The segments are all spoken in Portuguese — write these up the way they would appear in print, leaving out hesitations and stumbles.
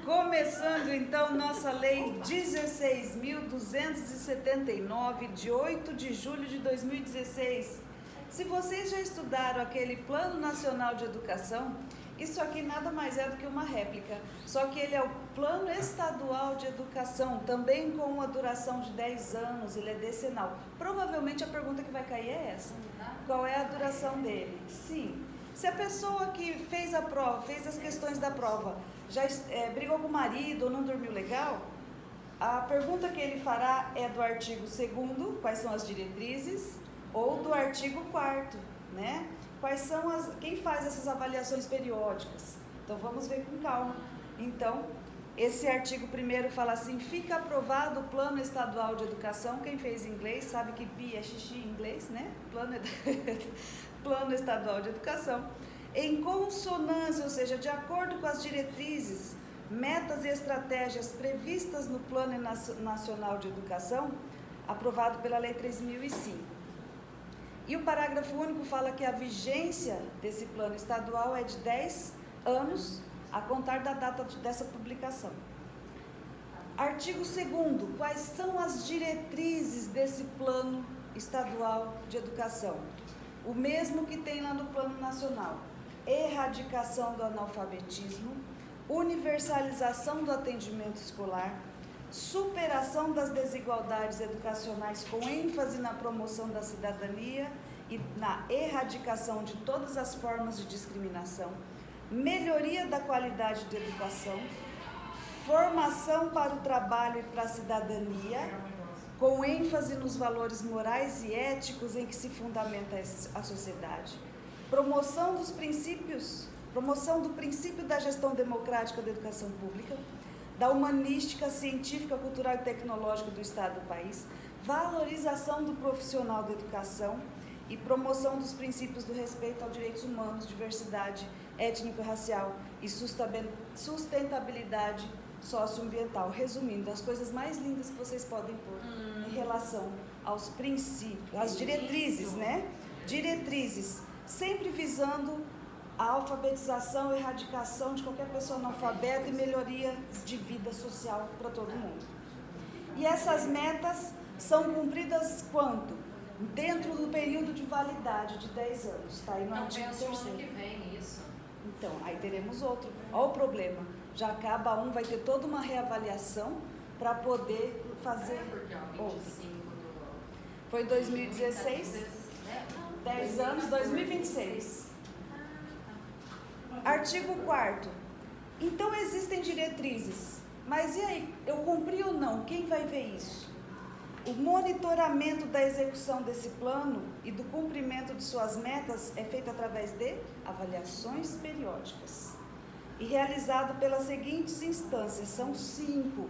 Começando então nossa lei 16.279 de 8 de julho de 2016. Se vocês já estudaram aquele Plano Nacional de Educação, isso aqui nada mais é do que uma réplica, só que ele é o Plano Estadual de Educação, também com uma duração de 10 anos, ele é decenal. Provavelmente a pergunta que vai cair é essa: qual é a duração dele? Sim. Se a pessoa que fez a prova, fez as questões da prova, já brigou com o marido ou não dormiu legal, a pergunta que ele fará é do artigo 2º, quais são as diretrizes, ou do artigo 4º, né? Quem faz essas avaliações periódicas? Então vamos ver com calma. Então, esse artigo 1º fala assim: fica aprovado o Plano Estadual de Educação. Quem fez inglês sabe que pi é xixi em inglês, né? Plano Estadual de Educação, em consonância, ou seja, de acordo com as diretrizes, metas e estratégias previstas no Plano Nacional de Educação, aprovado pela Lei 3.005. E o parágrafo único fala que a vigência desse plano estadual é de 10 anos a contar da data dessa publicação. Artigo 2º, quais são as diretrizes desse Plano Estadual de Educação? O mesmo que tem lá no Plano Nacional: erradicação do analfabetismo, universalização do atendimento escolar, superação das desigualdades educacionais com ênfase na promoção da cidadania e na erradicação de todas as formas de discriminação, melhoria da qualidade de educação, formação para o trabalho e para a cidadania, com ênfase nos valores morais e éticos em que se fundamenta a sociedade, promoção do princípio da gestão democrática da educação pública, da humanística, científica, cultural e tecnológica do Estado e do país, valorização do profissional da educação e promoção dos princípios do respeito aos direitos humanos, diversidade étnico-racial e sustentabilidade socioambiental. Resumindo, as coisas mais lindas que vocês podem pôr em relação aos princípios, às diretrizes, né? Diretrizes, sempre visando a alfabetização e erradicação de qualquer pessoa analfabeta e melhoria de vida social para todo mundo. E essas metas são cumpridas quando? Dentro do período de validade de 10 anos, tá? E no artigo 3º. Ano que vem isso. Então, aí teremos outro. Olha o problema. Já acaba um, vai ter toda uma reavaliação para poder fazer outro. Foi em 2016, 10 anos, 2026. Artigo 4º. Então existem diretrizes, mas e aí, eu cumpri ou não? Quem vai ver isso? O monitoramento da execução desse plano e do cumprimento de suas metas é feito através de avaliações periódicas e realizado pelas seguintes instâncias. São 5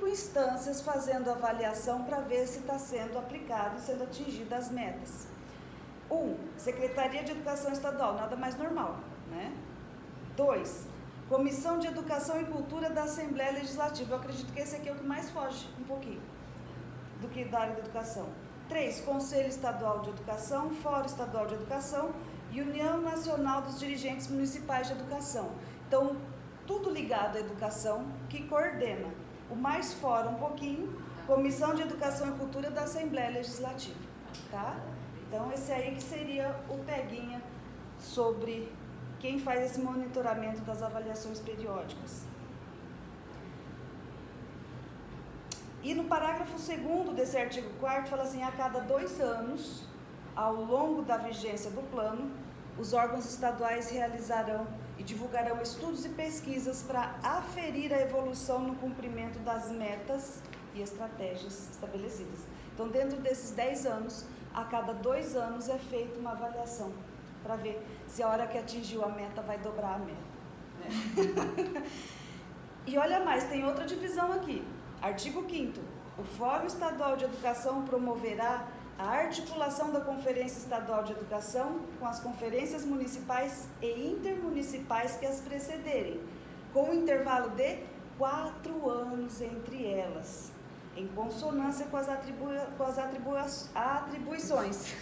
instâncias fazendo avaliação para ver se está sendo aplicado e sendo atingidas as metas. 1. Secretaria de Educação Estadual, nada mais normal, né? 2. Comissão de Educação e Cultura da Assembleia Legislativa. Eu acredito que esse aqui é o que mais foge um pouquinho do que da área da educação. 3. Conselho Estadual de Educação, Fórum Estadual de Educação e União Nacional dos Dirigentes Municipais de Educação. Então, tudo ligado à educação, que coordena. O mais fora um pouquinho, Comissão de Educação e Cultura da Assembleia Legislativa, tá? Então, esse aí que seria o peguinha sobre quem faz esse monitoramento das avaliações periódicas. E no parágrafo 2º desse artigo 4º fala assim: a cada 2 anos, ao longo da vigência do plano, os órgãos estaduais realizarão e divulgarão estudos e pesquisas para aferir a evolução no cumprimento das metas e estratégias estabelecidas. Então, dentro desses 10 anos, a cada 2 anos é feita uma avaliação para ver se a hora que atingiu a meta vai dobrar a meta, né? E olha mais, tem outra divisão aqui. Artigo 5º. O Fórum Estadual de Educação promoverá a articulação da Conferência Estadual de Educação com as conferências municipais e intermunicipais que as precederem, com um intervalo de 4 anos entre elas, em consonância com as atribuições.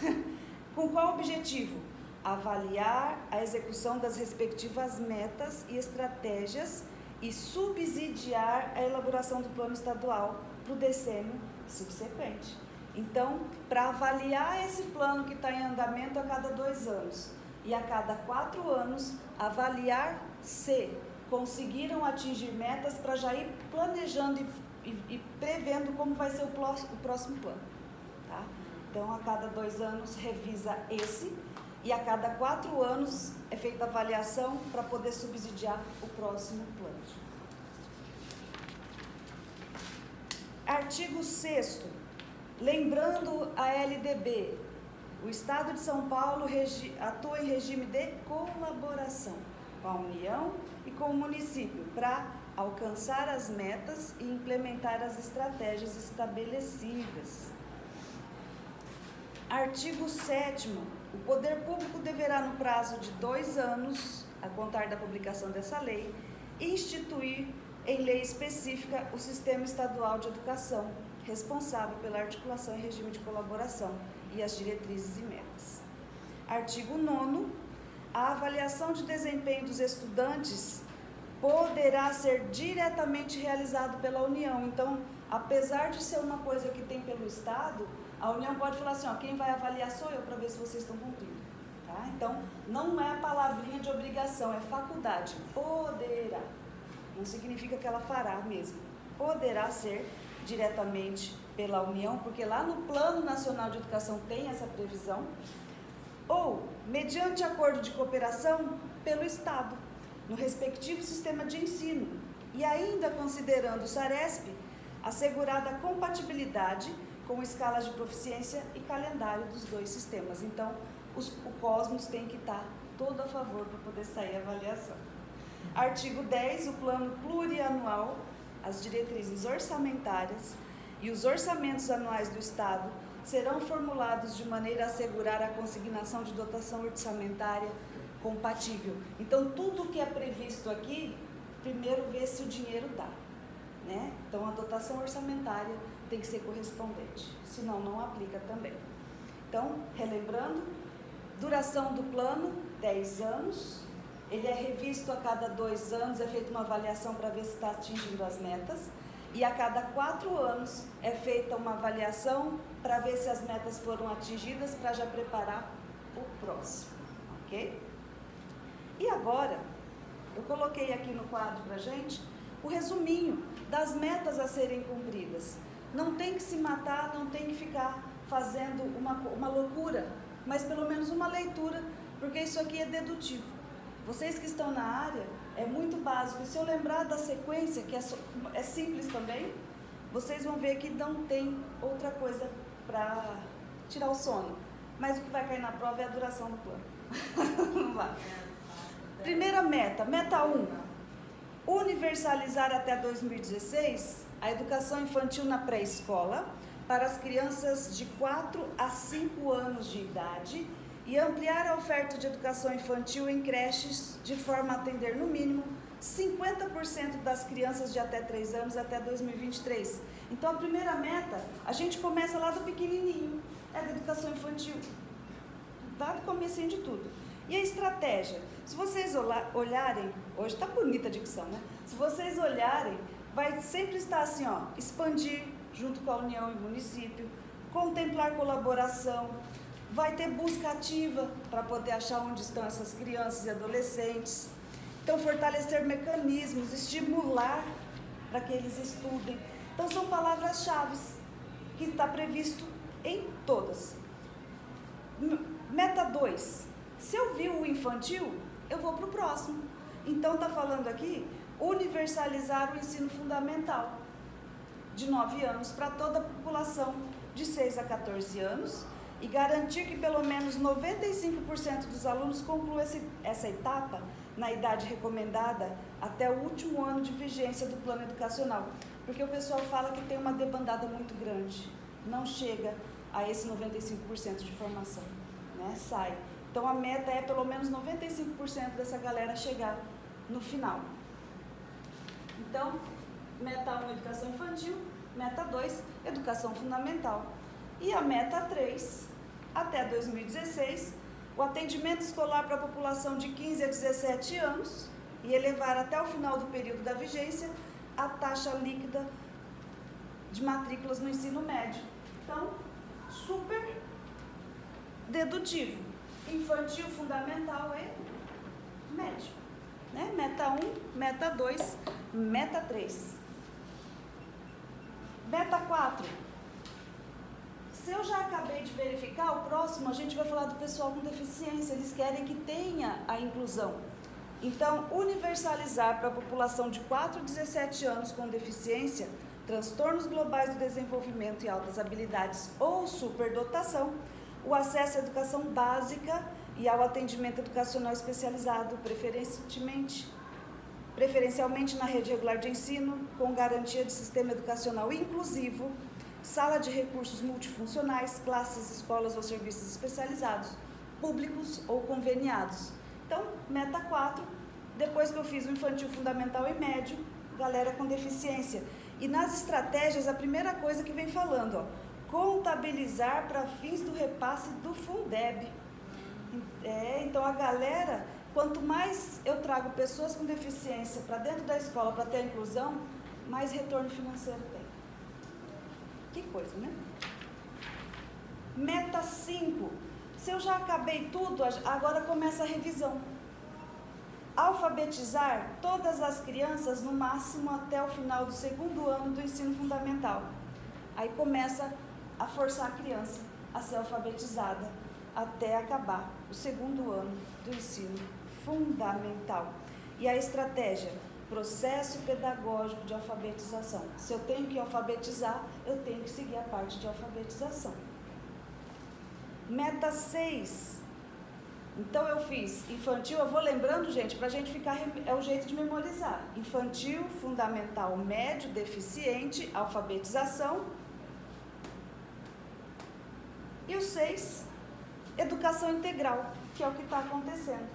Com qual objetivo? Avaliar a execução das respectivas metas e estratégias e subsidiar a elaboração do plano estadual para o decênio subsequente. Então, para avaliar esse plano que está em andamento a cada 2 anos e a cada 4 anos, avaliar se conseguiram atingir metas para já ir planejando e prevendo como vai ser o próximo plano. Tá? Então, a cada 2 anos, revisa esse, e a cada 4 anos é feita a avaliação para poder subsidiar o próximo plano. Artigo 6º. Lembrando a LDB, o Estado de São Paulo atua em regime de colaboração com a União e com o município para alcançar as metas e implementar as estratégias estabelecidas. Artigo 7º. O poder público deverá, no prazo de 2 anos, a contar da publicação dessa lei, instituir em lei específica o Sistema Estadual de Educação, responsável pela articulação em regime de colaboração e as diretrizes e metas. Artigo 9º. A avaliação de desempenho dos estudantes poderá ser diretamente realizado pela União. Então, apesar de ser uma coisa que tem pelo Estado, a União pode falar assim, ó, quem vai avaliar sou eu para ver se vocês estão cumprindo. Tá? Então, não é a palavrinha de obrigação, é faculdade. Poderá. Não significa que ela fará mesmo. Poderá ser diretamente pela União, porque lá no Plano Nacional de Educação tem essa previsão, ou mediante acordo de cooperação pelo Estado, no respectivo sistema de ensino, e ainda considerando o SARESP, assegurada a compatibilidade com escalas de proficiência e calendário dos 2 sistemas. Então, o Cosmos tem que estar todo a favor para poder sair a avaliação. Artigo 10, o plano plurianual, as diretrizes orçamentárias e os orçamentos anuais do Estado serão formulados de maneira a assegurar a consignação de dotação orçamentária compatível. Então, tudo que é previsto aqui, primeiro vê se o dinheiro dá, né? Então, a dotação orçamentária tem que ser correspondente, senão não aplica também. Então, relembrando, duração do plano, 10 anos, ele é revisto a cada 2 anos, é feita uma avaliação para ver se está atingindo as metas, e a cada 4 anos é feita uma avaliação para ver se as metas foram atingidas, para já preparar o próximo, ok? E agora, eu coloquei aqui no quadro para a gente o resuminho das metas a serem cumpridas. Não tem que se matar, não tem que ficar fazendo uma loucura, mas pelo menos uma leitura, porque isso aqui é dedutivo. Vocês que estão na área, é muito básico. E se eu lembrar da sequência, que é simples também, vocês vão ver que não tem outra coisa para tirar o sono. Mas o que vai cair na prova é a duração do plano. Vamos lá. Primeira meta, meta 1. Universalizar até 2016 a educação infantil na pré-escola para as crianças de 4 a 5 anos de idade e ampliar a oferta de educação infantil em creches de forma a atender no mínimo 50% das crianças de até 3 anos até 2023. Então, a primeira meta, a gente começa lá do pequenininho, é da educação infantil, lá do comecinho de tudo. E a estratégia? Se vocês olharem, hoje está bonita a dicção, né? Se vocês olharem, vai sempre estar assim, ó, expandir junto com a União e o município, contemplar colaboração, vai ter busca ativa para poder achar onde estão essas crianças e adolescentes. Então, fortalecer mecanismos, estimular para que eles estudem. Então, são palavras-chave que está previsto em todas. Meta 2. Se eu vi o infantil, eu vou para o próximo. Então, está falando aqui, universalizar o ensino fundamental de 9 anos para toda a população de 6 a 14 anos e garantir que pelo menos 95% dos alunos concluam essa etapa na idade recomendada até o último ano de vigência do plano educacional. Porque o pessoal fala que tem uma debandada muito grande, não chega a esse 95% de formação, né? Sai. Então, a meta é pelo menos 95% dessa galera chegar no final. Então, meta 1, educação infantil. Meta 2, educação fundamental. E a meta 3, até 2016, o atendimento escolar para a população de 15 a 17 anos e elevar até o final do período da vigência a taxa líquida de matrículas no ensino médio. Então, super dedutivo. Infantil, fundamental e médio. Né? Meta 1, meta 2, meta 3. Meta 4. Se eu já acabei de verificar, o próximo a gente vai falar do pessoal com deficiência. Eles querem que tenha a inclusão. Então, universalizar para a população de 4 a 17 anos com deficiência, transtornos globais do desenvolvimento e altas habilidades ou superdotação, o acesso à educação básica e ao atendimento educacional especializado, preferencialmente na rede regular de ensino, com garantia de sistema educacional inclusivo, sala de recursos multifuncionais, classes, escolas ou serviços especializados, públicos ou conveniados. Então, meta 4, depois que eu fiz o infantil, fundamental e médio, galera com deficiência. E nas estratégias, a primeira coisa que vem falando, ó, contabilizar para fins do repasse do Fundeb. Então a galera, quanto mais eu trago pessoas com deficiência para dentro da escola para ter a inclusão, mais retorno financeiro tem. Que coisa, né? Meta 5. Se eu já acabei tudo, agora começa a revisão. Alfabetizar todas as crianças no máximo até o final do 2º ano do ensino fundamental. Aí começa a forçar a criança a ser alfabetizada até acabar o 2º ano do ensino fundamental. E a estratégia? Processo pedagógico de alfabetização. Se eu tenho que alfabetizar, eu tenho que seguir a parte de alfabetização. Meta 6. Então eu fiz infantil, eu vou lembrando, gente, para a gente ficar, é o jeito de memorizar. Infantil, fundamental, médio, deficiente, alfabetização. E o 6, educação integral, que é o que está acontecendo,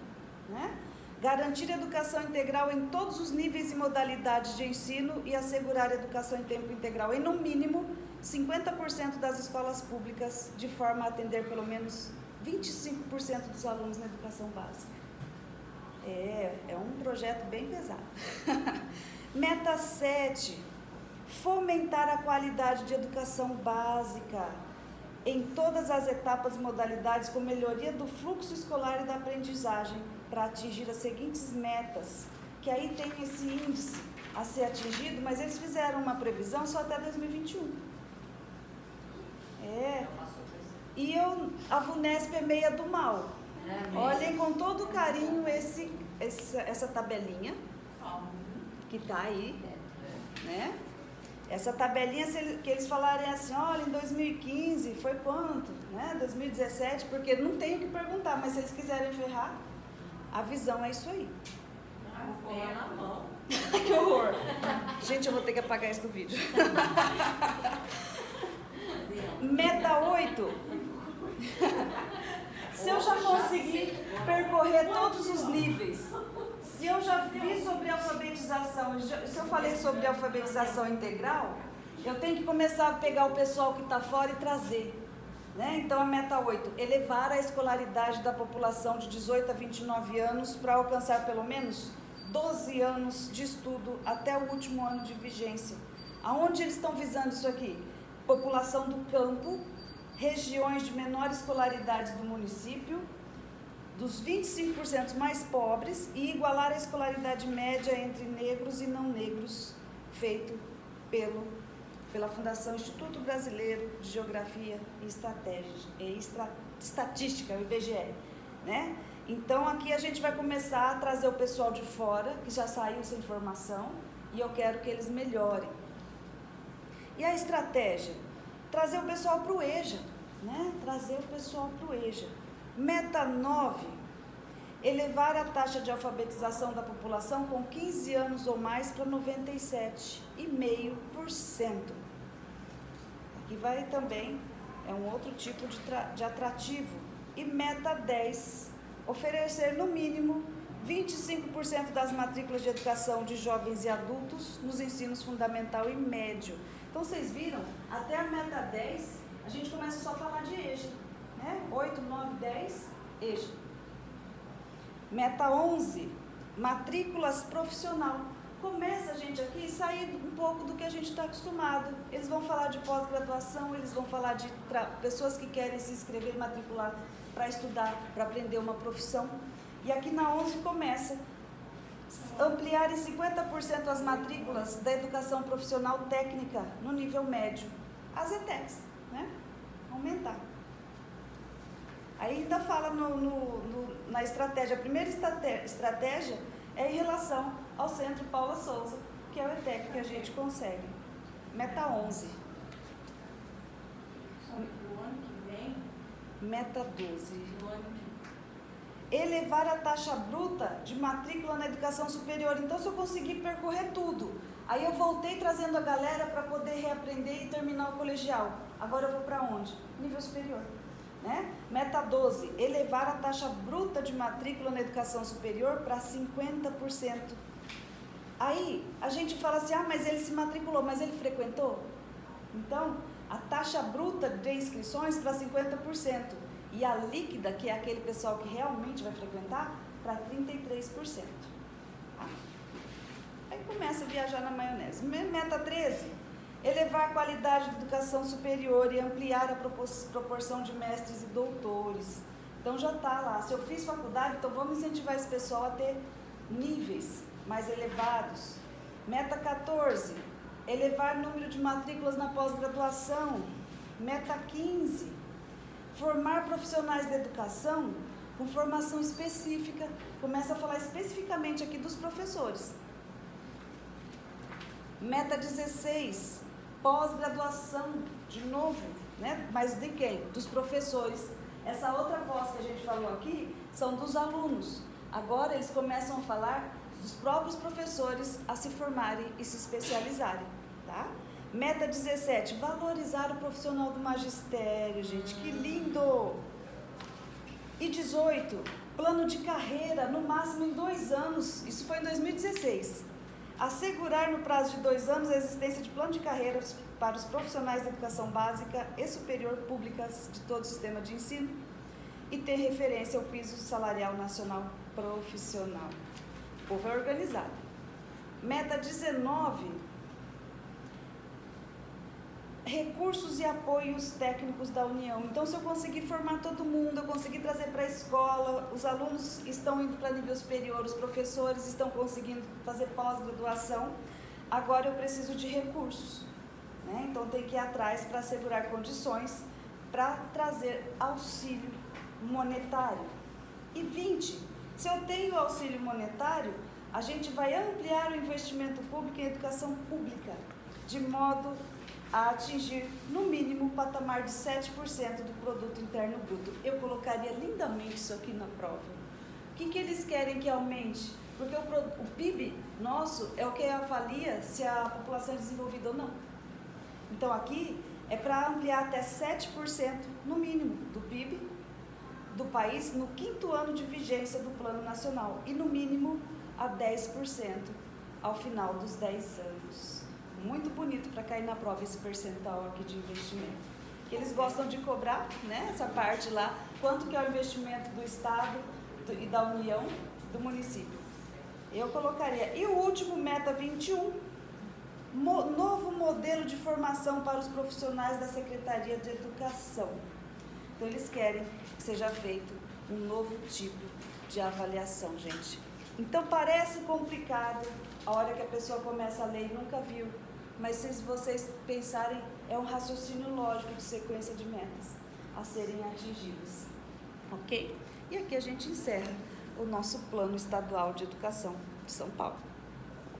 né? Garantir educação integral em todos os níveis e modalidades de ensino e assegurar educação em tempo integral em, no mínimo, 50% das escolas públicas, de forma a atender pelo menos 25% dos alunos na educação básica. É um projeto bem pesado. Meta 7, fomentar a qualidade de educação básica em todas as etapas e modalidades, com melhoria do fluxo escolar e da aprendizagem, para atingir as seguintes metas, que aí tem esse índice a ser atingido, mas eles fizeram uma previsão só até 2021. E a VUNESP é meia do mal. Olhem com todo carinho essa tabelinha, que está aí, né? Essa tabelinha, que eles falarem assim, olha, em 2015 foi quanto, né? 2017, porque não tem o que perguntar, mas se eles quiserem ferrar, a visão é isso aí. Põe na mão. Que horror! Gente, eu vou ter que apagar isso do vídeo. Meta 8. Se eu já conseguir percorrer todos os níveis, se eu já vi sobre alfabetização, se eu falei sobre alfabetização integral, eu tenho que começar a pegar o pessoal que está fora e trazer. Né? Então, a meta 8, elevar a escolaridade da população de 18 a 29 anos para alcançar pelo menos 12 anos de estudo até o último ano de vigência. Aonde eles estão visando isso aqui? População do campo, regiões de menor escolaridade do município, dos 25% mais pobres, e igualar a escolaridade média entre negros e não negros, feito pela Fundação Instituto Brasileiro de Geografia e Estatística, o IBGE, né? Então, aqui a gente vai começar a trazer o pessoal de fora, que já saiu essa informação, e eu quero que eles melhorem. E a estratégia? Trazer o pessoal para o EJA, né? Trazer o pessoal para o EJA. Meta 9, elevar a taxa de alfabetização da população com 15 anos ou mais para 97,5%. Aqui vai também, é um outro tipo de atrativo. E meta 10, oferecer no mínimo 25% das matrículas de educação de jovens e adultos nos ensinos fundamental e médio. Então, vocês viram? Até a meta 10, a gente começa só a falar de EJA, né? 8, 9, 10, EJA. Meta 11, matrículas profissional. Começa a gente aqui a sair um pouco do que a gente está acostumado. Eles vão falar de pós-graduação, eles vão falar de pessoas que querem se inscrever, matricular para estudar, para aprender uma profissão. E aqui na 11 começa ampliar em 50% as matrículas da educação profissional técnica no nível médio, as ETECs, né? Aumentar. Aí ainda fala na estratégia, a primeira estratégia é em relação ao Centro Paula Souza, que é o ETEC que a gente consegue. Meta 11. No ano que vem? Meta 12. No ano que Elevar a taxa bruta de matrícula na educação superior. Então, se eu conseguir percorrer tudo, aí eu voltei trazendo a galera para poder reaprender e terminar o colegial. Agora eu vou para onde? Nível superior. Né? Meta 12, elevar a taxa bruta de matrícula na educação superior para 50%. Aí, a gente fala assim, mas ele se matriculou, mas ele frequentou? Então, a taxa bruta de inscrições para 50%. E a líquida, que é aquele pessoal que realmente vai frequentar, para 33%. Aí começa a viajar na maionese. Meta 13, elevar a qualidade da educação superior e ampliar a proporção de mestres e doutores. Então já está lá. Se eu fiz faculdade, então vamos incentivar esse pessoal a ter níveis mais elevados. Meta 14, elevar o número de matrículas na pós-graduação. Meta 15, formar profissionais da educação com formação específica. Começa a falar especificamente aqui dos professores. Meta 16, pós-graduação, de novo, né? Mas de quem? Dos professores. Essa outra pós que a gente falou aqui são dos alunos. Agora eles começam a falar dos próprios professores a se formarem e se especializarem, tá? Meta 17, valorizar o profissional do magistério, gente, que lindo! E 18, plano de carreira, no máximo em 2 anos, isso foi em 2016. Assegurar no prazo de 2 anos a existência de plano de carreira para os profissionais da educação básica e superior públicas de todo o sistema de ensino e ter referência ao piso salarial nacional profissional. O povo é organizado. Meta 19, recursos e apoios técnicos da União. Então, se eu conseguir formar todo mundo, eu conseguir trazer para a escola, os alunos estão indo para nível superior, os professores estão conseguindo fazer pós-graduação, agora eu preciso de recursos, né? Então, tem que ir atrás para assegurar condições para trazer auxílio monetário. E 20, se eu tenho auxílio monetário, a gente vai ampliar o investimento público em educação pública, de modo a atingir, no mínimo, o patamar de 7% do produto interno bruto. Eu colocaria lindamente isso aqui na prova. O que eles querem que aumente? Porque o PIB nosso é o que avalia se a população é desenvolvida ou não. Então, aqui é para ampliar até 7%, no mínimo, do PIB do país no 5º ano de vigência do Plano Nacional e, no mínimo, a 10% ao final dos 10 anos. Muito bonito para cair na prova esse percentual aqui de investimento. Que eles gostam de cobrar, né, essa parte lá, quanto que é o investimento do Estado e da União, do município. Eu colocaria. E o último, meta 21, novo modelo de formação para os profissionais da Secretaria de Educação. Então, eles querem que seja feito um novo tipo de avaliação, gente. Então, parece complicado a hora que a pessoa começa a ler e nunca viu. Mas se vocês pensarem, é um raciocínio lógico de sequência de metas a serem atingidas. Ok? E aqui a gente encerra o nosso Plano Estadual de Educação de São Paulo.